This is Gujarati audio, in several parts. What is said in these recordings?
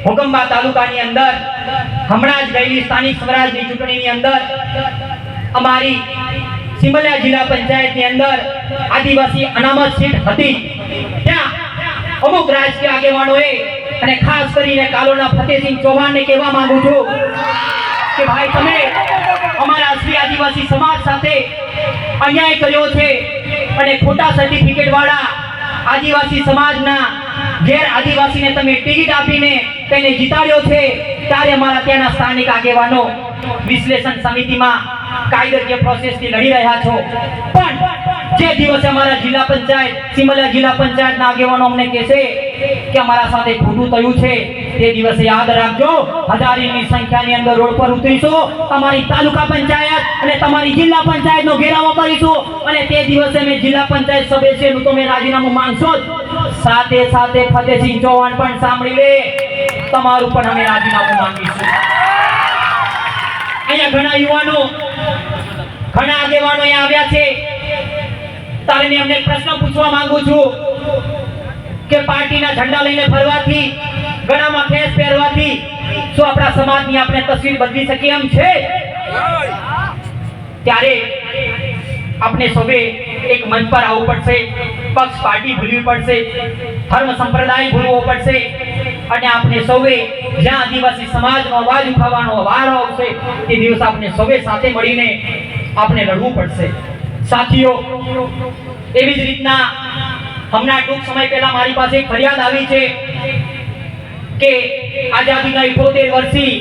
હુકમબા તાલુકાની અંદર હમણાં જ ગયેલી સ્થાનિક સ્વરાજની ચૂંટણીની અંદર અમારી સિમલિયા જિલ્લા પંચાયતની અંદર આદિવાસી અનામત સીટ હતી। ત્યાં અમુક રાજકીય આગેવાનોએ અને ખાસ કરીને કાલોના ફતેહસિંહ ચૌહાણને કહેવા માંગુ છું કે ભાઈ તમે અમારા શ્રી આદિવાસી સમાજ સાથે અન્યાય કર્યો છે અને ખોટા સર્ટિફિકેટ વાળા આદિવાસી સમાજના ગેર આદિવાસીને તમે ટિકિટ આપીને તેને જીતાડ્યો છે। ત્યારે અમારા ત્યાંના સ્થાનિક આગેવાનો વિશ્લેષણ સમિતિમાં કાયદાકીય પ્રોસેસથી લડી રહ્યા છો, પણ જે દિવસે અમારા જિલ્લા પંચાયત સિમલિયા જિલ્લા પંચાયતના આગેવાનો અમને કહેશે કે અમારા સાથે ખોટું થયું છે, તે દિવસે યાદ રાખજો હજારોની સંખ્યાની અંદર રોડ પર ઉતરીશું, તમારી તાલુકા પંચાયત અને તમારી જિલ્લા પંચાયતનો ઘેરાવો કરીશું અને તે દિવસે મેં જિલ્લા પંચાયત સભ્યનું તમે રાજીનામું માંગશો જ, સાથે સાથે ફતેહસિંહ ચૌહાણ પણ સાંભળી લે, તમારું પણ અમે રાજીનામું માંગીશું। અહીંયા ઘણા યુવાનો ઘણા આગેવાનો અહીંયા આવ્યા છે, તારે મેં અમને પ્રશ્ન પૂછવા માંગુ છું કે પાર્ટીના ઝંડા લઈને ફરવાથી ગળામાં ખેસ પહેરવાથી શું આપણા સમાજની આપણે તસવીર બદલી શકીએ એમ છે? ત્યારે આપણે સૌએ એક મંચ પર આવવું પડશે, પક્ષ પાર્ટી ભૂલવી પડશે, ધર્મ સંપ્રદાય ભૂલવો પડશે અને આપણે સૌએ જ્યાં આદિવાસી સમાજનો અવાજ ઉઠાવવાનો વારો આવશે તે દિવસ આપણે સૌએ સાથે મળીને આપણે લડવું પડશે। સાથીઓ, એવી જ રીતના હમણાં ટૂંક સમય પહેલા મારી પાસે એક ફરિયાદ આવી છે કે આઝાદીના 78 વર્ષથી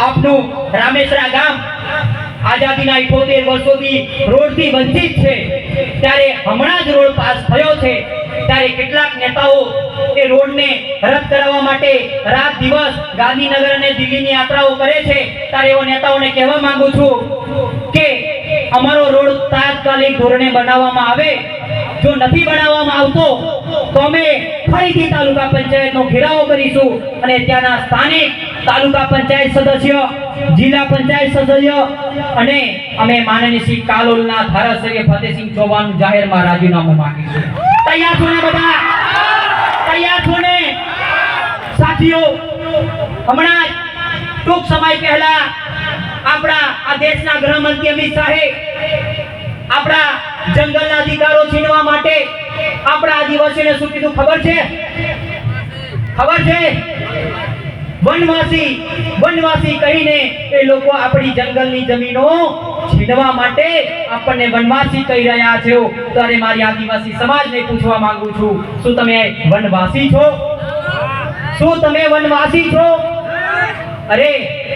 આપનું રામેશ્વરા ગામ આઝાદીના 78 વર્ષોથી રોડથી વંચિત છે, ત્યારે હમણાં જ રોડ પાસ થયો છે, ત્યારે કેટલાક નેતાઓ એ રોડને રદ કરાવવા માટે રાત દિવસ ગાંધીનગર અને દિલ્હીની યાત્રાઓ કરે છે। ત્યારે એવા નેતાઓને કહેવા માંગુ છું કે અમારો રોડ તાત્કાલિક ધોરણે બનાવવામાં આવે, જો નથી બનાવવામાં આવતો તો અમે ફરીથી તાલુકા પંચાયતનો ઘેરાવો કરીશું અને ત્યાંના સ્થાનિક તાલુકા પંચાયત સદસ્ય, જિલ્લા પંચાયત સદસ્ય અને અમે માનનીય શ્રી કાલોલના ધારાસભ્ય ફતેહસિંહ ચૌહાણનું જાહેરમાં રાજીનામું માંગીશું। તૈયાર છો ને બધા? તૈયાર છો ને? સાથીઓ, હમણાં ટૂંક સમય પહેલા આપણા આ દેશના ગૃહમંત્રી અમિત શાહે આપણા જંગલના અધિકારો છીનવા માટે આપણા આદિવાસીઓને શું કીધું ખબર છે? ખબર છે? વનવાસી કહીને એ લોકો આપણી જંગલની જમીનો છીનવા માટે આપણને વનવાસી કહી રહ્યા છે। ત્યારે મારી આદિવાસી સમાજને પૂછવા માંગુ છું, શું તમે વનવાસી છો? શું તમે વનવાસી છો? अरे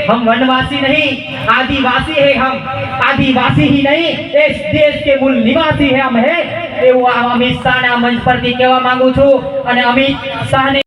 हम वनवासी नहीं, आदिवासी है हम, आदिवासी ही नहीं इस देश के मूल निवासी है हम है। એવું અમિત શાહના મંચ પરથી કહેવા માંગુ છું અને અમિત શાહને